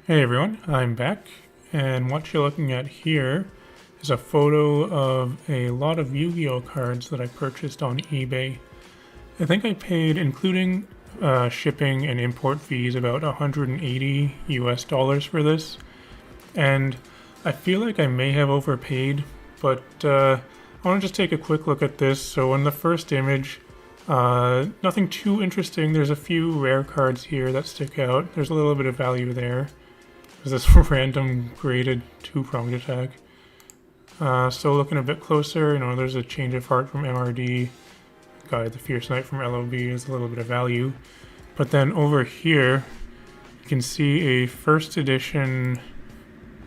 Hey everyone, I'm back, and what you're looking at here is a photo of a lot of Yu-Gi-Oh cards that I purchased on eBay. I think I paid, including shipping and import fees, about 180 US dollars for this, and I feel like I may have overpaid, but I want to just take a quick look at this. So in the first image, nothing too interesting. There's a few rare cards here that stick out. There's a little bit of value there. There's this random graded two-pronged attack. So looking a bit closer, there's a Change of Heart from MRD. Got the Fierce Knight from LOB. There's a little bit of value. But then over here, you can see a first edition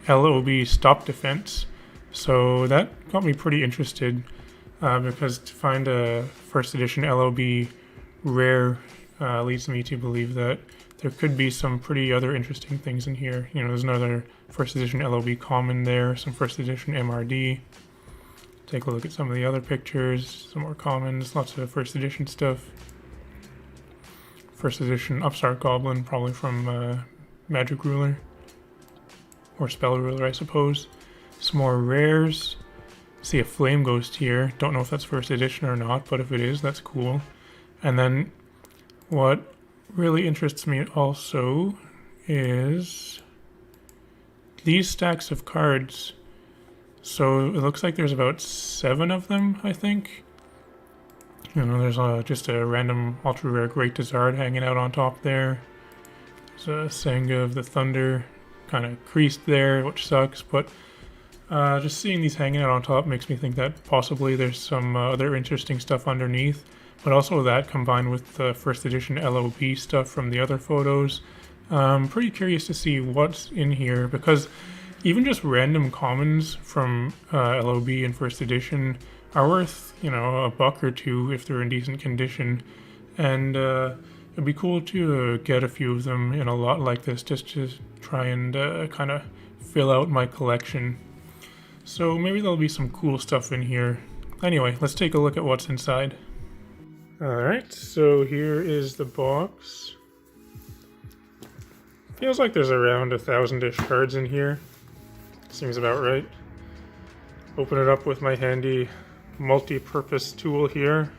LOB Stop Defense. So that got me pretty interested because to find a first edition LOB rare leads me to believe that there could be some pretty other interesting things in here. There's another first edition LOB common there, some first edition MRD. Take a look at some of the other pictures, some more commons, lots of first edition stuff. First edition Upstart Goblin, probably from Magic Ruler. Or Spell Ruler, I suppose. Some more rares. See a Flame Ghost here. Don't know if that's first edition or not, but if it is, that's cool. And then what really interests me also is these stacks of cards. So it looks like there's about 7 of them, I think. There's just a random ultra rare Great Dizard hanging out on top there. There's a Sanga of the Thunder kind of creased there, which sucks, but just seeing these hanging out on top makes me think that possibly there's some other interesting stuff underneath. But also that combined with the first edition LOB stuff from the other photos. I'm pretty curious to see what's in here, because even just random commons from LOB and first edition are worth, a buck or two if they're in decent condition. And it'd be cool to get a few of them in a lot like this, just to try and kind of fill out my collection. So maybe there'll be some cool stuff in here. Anyway, let's take a look at what's inside. Alright, so here is the box. Feels like there's around 1,000-ish cards in here. Seems about right. Open it up with my handy multi-purpose tool here,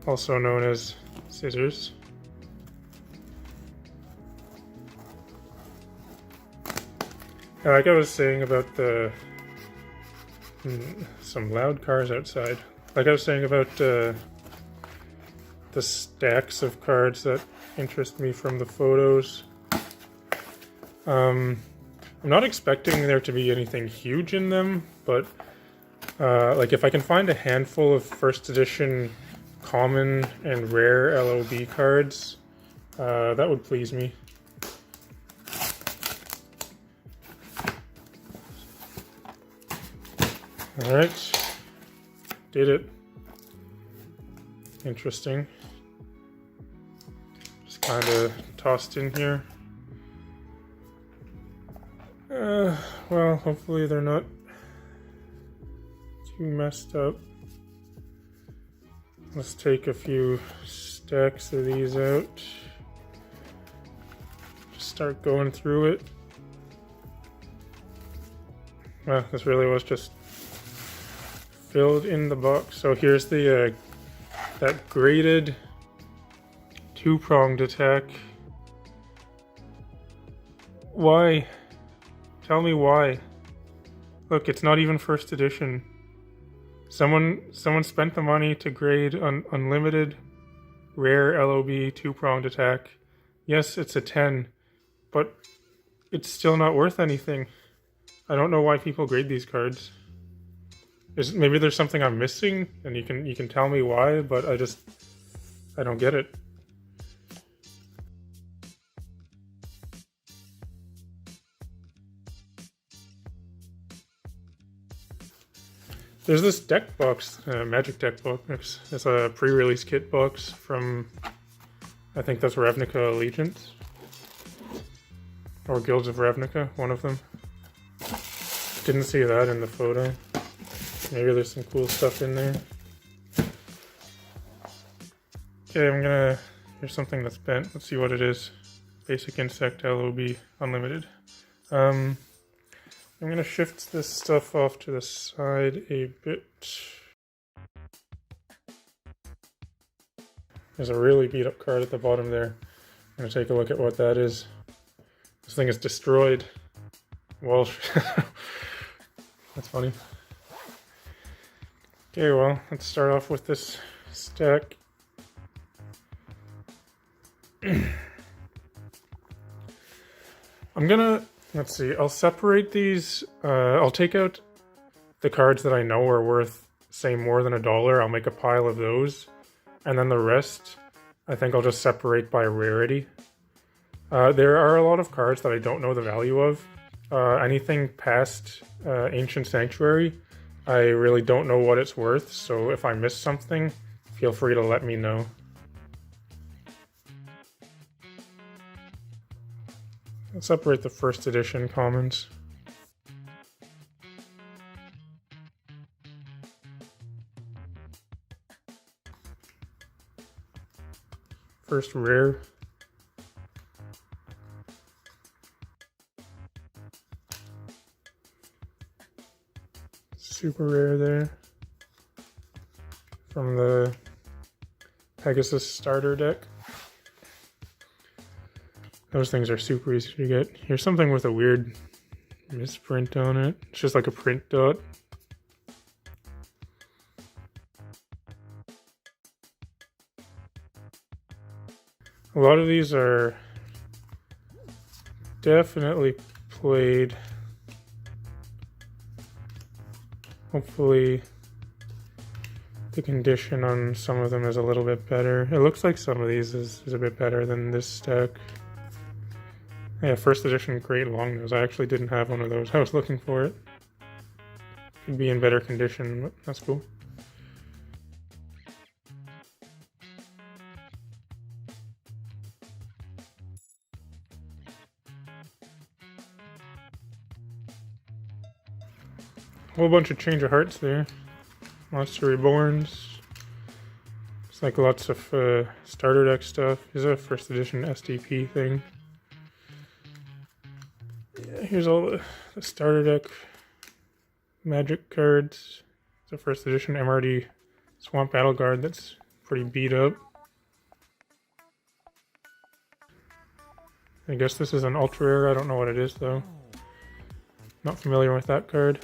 also known as scissors. Like I was saying about the... some loud cars outside. Like I was saying about the stacks of cards that interest me from the photos. I'm not expecting there to be anything huge in them, but like if I can find a handful of first edition common and rare LOB cards, that would please me. Alright, did it. Interesting. Just kind of tossed in here. Well, hopefully they're not too messed up. Let's take a few stacks of these out. Just start going through it. Well, this really was just filled in the box. So here's the that graded two-pronged attack. Why? Tell me why. Look, it's not even first edition. Someone spent the money to grade an unlimited rare LOB two-pronged attack. Yes, it's a 10, but it's still not worth anything. I don't know why people grade these cards. Maybe there's something I'm missing, and you can tell me why, but I don't get it. There's this deck box, Magic deck box. It's a pre-release kit box from, I think that's Ravnica Allegiance. Or Guilds of Ravnica, one of them. Didn't see that in the photo. Maybe there's some cool stuff in there. Okay, here's something that's bent. Let's see what it is. basic insect LOB unlimited. I'm gonna shift this stuff off to the side a bit. There's a really beat up card at the bottom there. I'm gonna take a look at what that is. This thing is destroyed. Walsh. That's funny. Okay, well, let's start off with this stack. I'm gonna, let's see, I'll separate these. I'll take out the cards that I know are worth, say, more than $1. I'll make a pile of those. And then the rest, I think I'll just separate by rarity. There are a lot of cards that I don't know the value of. Anything past Ancient Sanctuary, I really don't know what it's worth. So if I miss something, feel free to let me know. I'll separate the first edition commons. First rare. Super rare there. From the Pegasus starter deck. Those things are super easy to get. Here's something with a weird misprint on it. It's just like a print dot. A lot of these are definitely played. Hopefully the condition on some of them is a little bit better. It looks like some of these is a bit better than this stack. Yeah, first edition Great Longnose. I actually didn't have one of those. I was looking for it. Could be in better condition, but that's cool. Whole bunch of Change of Hearts there. Monster Reborns. It's like lots of starter deck stuff. Here's a first edition SDP thing. Yeah, here's all the starter deck Magic cards. It's a first edition MRD Swamp Battle Guard that's pretty beat up. I guess this is an ultra rare. I don't know what it is though. Not familiar with that card.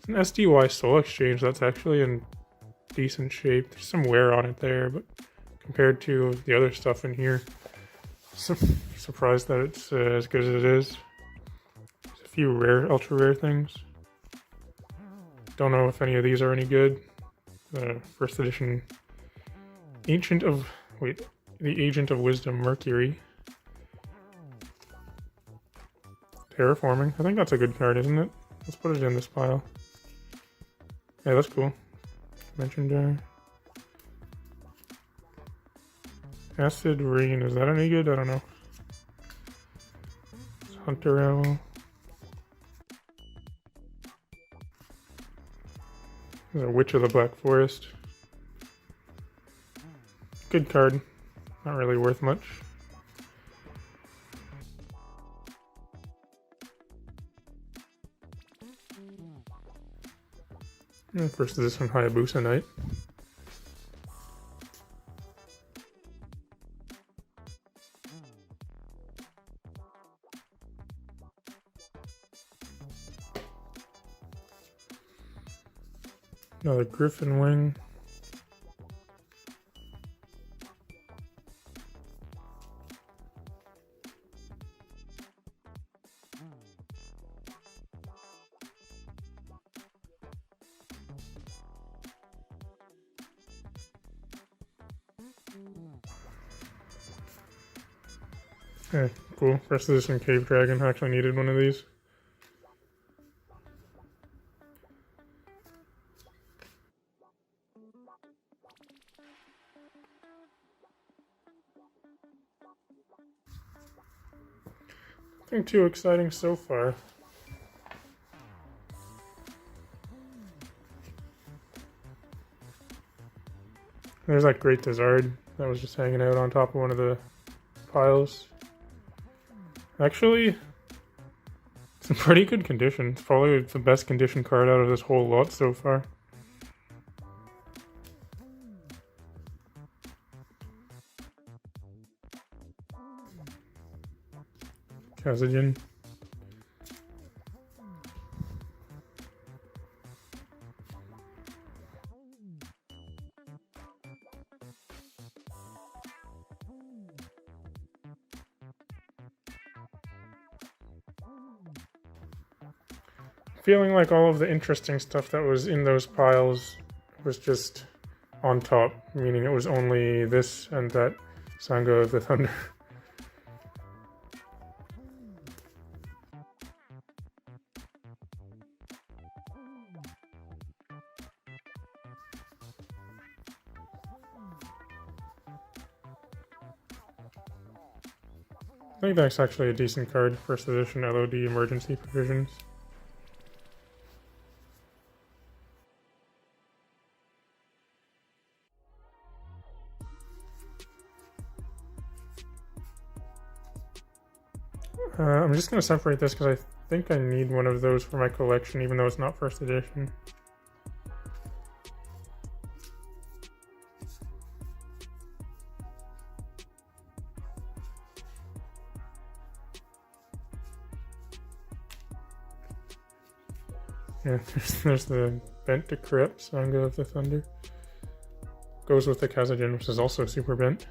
An SDY Soul Exchange that's actually in decent shape. There's some wear on it there, but compared to the other stuff in here, surprised that it's as good as it is. There's a few rare, ultra rare things. Don't know if any of these are any good. First edition the Agent of Wisdom Mercury. Terraforming. I think that's a good card, isn't it? Let's put it in this pile. Yeah, that's cool. Mentioned Acid Rain, is that any good? I don't know. Hunter Owl. There's a Witch of the Black Forest. Good card. Not really worth much. And first is this one, Hayabusa Knight. Another Griffin Wing. Okay, cool. First edition Cave Dragon. I actually needed one of these. Nothing too exciting so far. There's that Great Desert that was just hanging out on top of one of the piles. Actually, it's in pretty good condition. It's probably the best condition card out of this whole lot so far. Kazajin. Feeling like all of the interesting stuff that was in those piles was just on top, meaning it was only this and that Sangha of the Thunder. I think that's actually a decent card, first edition LOD emergency provisions. I'm just going to separate this because I think I need one of those for my collection, even though it's not first edition. Yeah, there's the Bent Decrep, Sangha of the Thunder. Goes with the Kazajin, which is also super bent.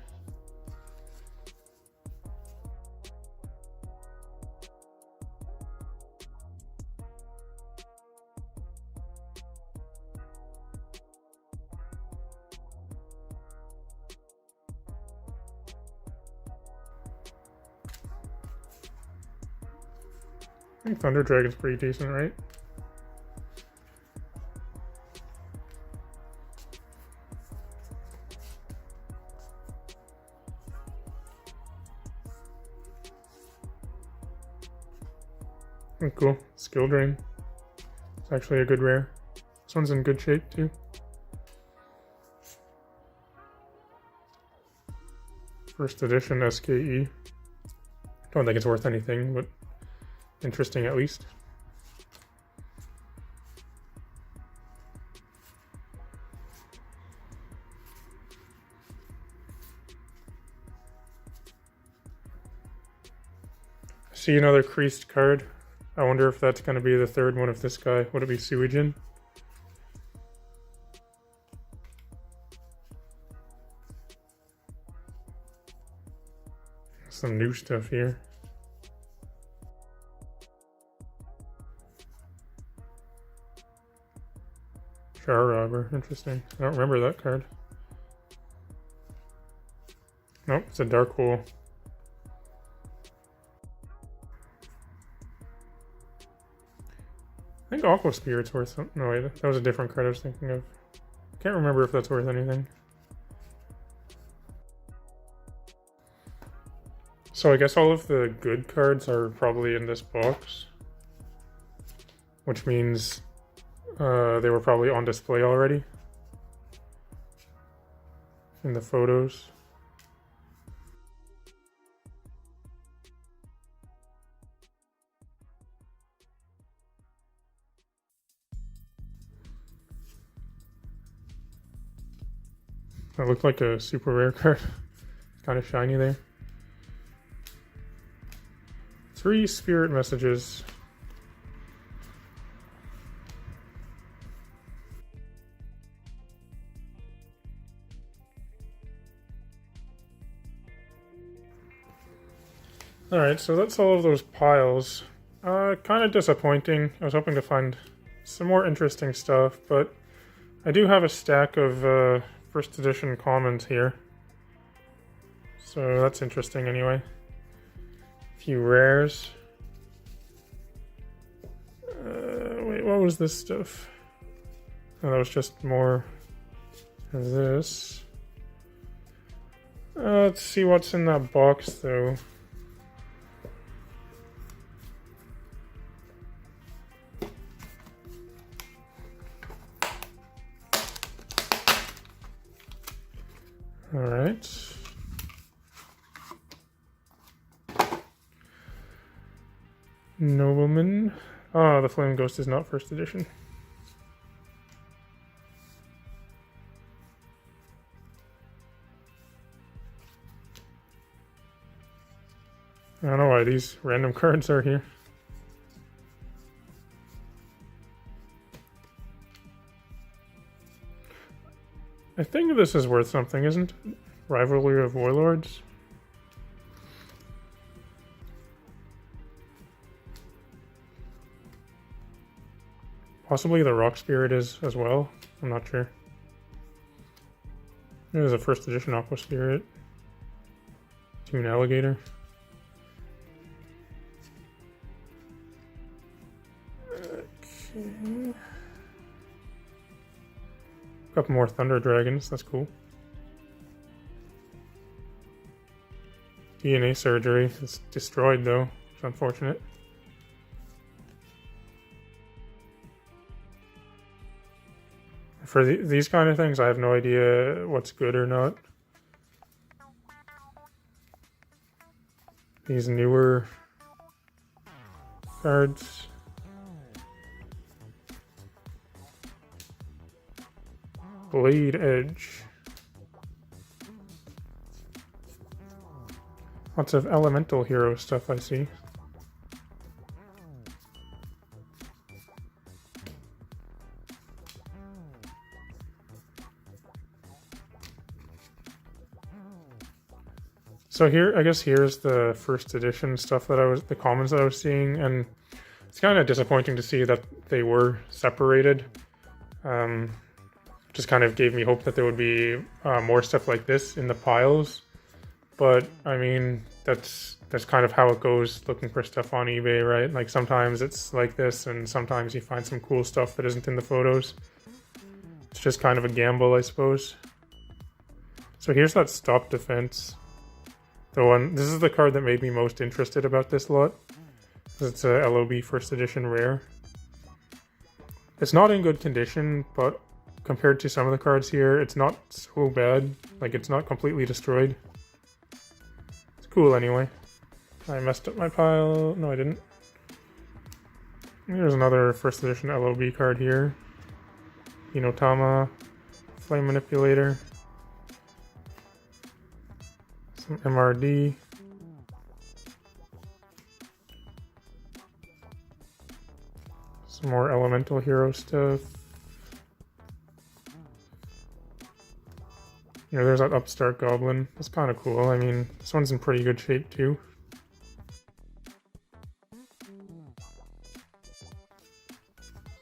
I think Thunder Dragon's pretty decent, right? Oh, cool. Skill Drain. It's actually a good rare. This one's in good shape, too. First edition SKE. Don't think it's worth anything, but interesting at least. See another creased card. I wonder if that's going to be the third one of this guy. Would it be Suijin? Some new stuff here. Char Robber, interesting. I don't remember that card. Nope, it's a Dark Hole. I think Aqua Spirit's worth something. No, wait, that was a different card I was thinking of. Can't remember if that's worth anything. So I guess all of the good cards are probably in this box. Which means they were probably on display already. In the photos. That looked like a super rare card. Kind of shiny there. 3 spirit messages. Alright, so that's all of those piles. Kind of disappointing. I was hoping to find some more interesting stuff, but I do have a stack of first edition commons here. So that's interesting anyway. A few rares. Wait, what was this stuff? Oh, that was just more of this. Let's see what's in that box though. Alright. Nobleman. Oh, the Flame Ghost is not first edition. I don't know why these random cards are here. I think this is worth something, isn't it? Rivalry of Warlords. Possibly the Rock Spirit is as well. I'm not sure. There's a first edition Aqua Spirit. Toon Alligator. Okay. Couple more Thunder Dragons, that's cool. DNA Surgery. It's destroyed though. It's unfortunate. For these kind of things, I have no idea what's good or not. These newer cards. Blade Edge. Lots of elemental hero stuff I see. So here, I guess here's the first edition stuff that the commons that I was seeing, and it's kind of disappointing to see that they were separated. Just kind of gave me hope that there would be more stuff like this in the piles. But I mean, that's kind of how it goes looking for stuff on eBay, right? Like sometimes it's like this, and sometimes you find some cool stuff that isn't in the photos. It's just kind of a gamble, I suppose. So here's that Stop Defense. This is the card that made me most interested about this lot. It's a LOB first edition rare. It's not in good condition, but compared to some of the cards here, it's not so bad. Like, it's not completely destroyed. It's cool anyway. I messed up my pile. No, I didn't. Here's another first edition LOB card here. Inotama, Flame Manipulator. Some MRD. Some more elemental hero stuff. You know, there's that Upstart Goblin. That's kind of cool. I mean, this one's in pretty good shape too.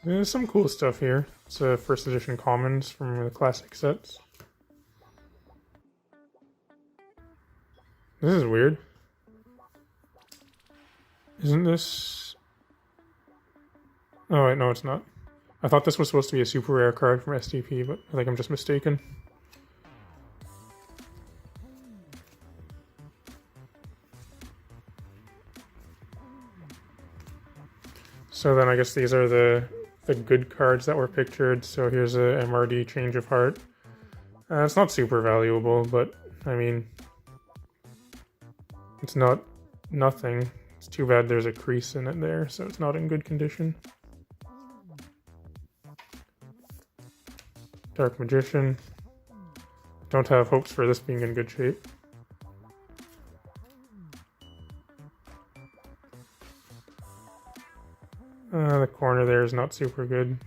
There's some cool stuff here. It's a first edition commons from the classic sets. This is weird. Isn't this... Oh wait, no it's not. I thought this was supposed to be a super rare card from STP, but I think I'm just mistaken. So then I guess these are the good cards that were pictured. So here's a MRD Change of Heart. It's not super valuable, but I mean... It's not nothing. It's too bad there's a crease in it there, so it's not in good condition. Dark Magician. Don't have hopes for this being in good shape. The corner there is not super good.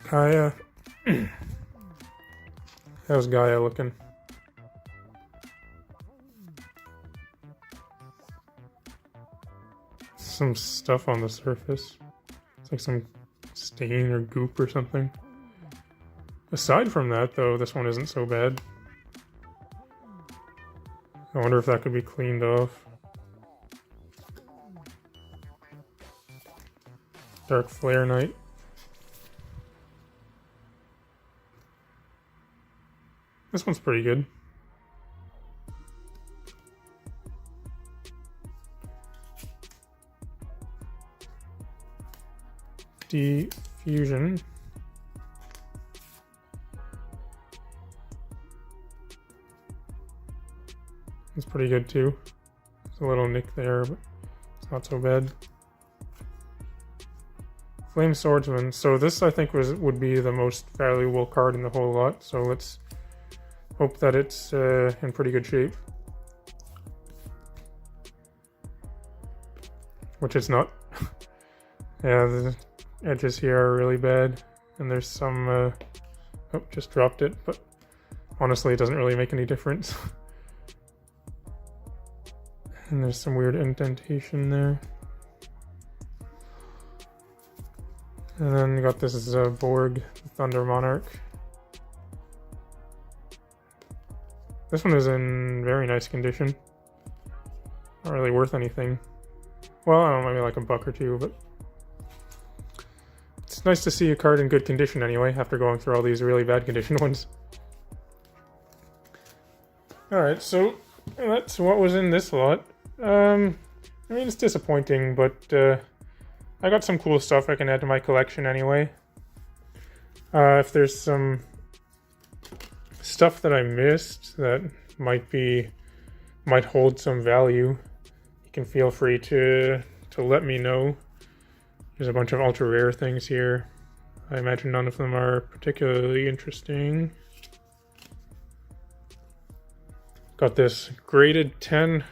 Kaya. How's Gaia looking? Some stuff on the surface. It's like some stain or goop or something. Aside from that, though, this one isn't so bad. I wonder if that could be cleaned off. Dark Flare Knight. This one's pretty good. Diffusion. It's pretty good too. There's a little nick there, but it's not so bad. Flame Swordsman. So this I think would be the most valuable card in the whole lot. So let's hope that it's in pretty good shape. Which it's not. Yeah, the edges here are really bad. And there's some... oh, just dropped it. But honestly, it doesn't really make any difference. And there's some weird indentation there. And then you got this Borg Thunder Monarch. This one is in very nice condition. Not really worth anything. Well, I don't know, maybe like $1 or $2, but it's nice to see a card in good condition anyway, after going through all these really bad condition ones. Alright, so that's what was in this lot. I mean, it's disappointing, but I got some cool stuff I can add to my collection anyway. If there's some stuff that I missed that might hold some value, you can feel free to let me know. There's a bunch of ultra rare things here. I imagine none of them are particularly interesting. Got this graded 10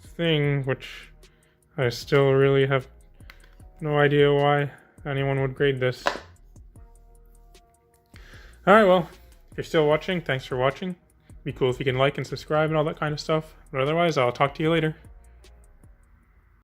thing, which I still really have no idea why anyone would grade this. Alright, well, if you're still watching, thanks for watching. Be cool if you can like and subscribe and all that kind of stuff. But otherwise, I'll talk to you later.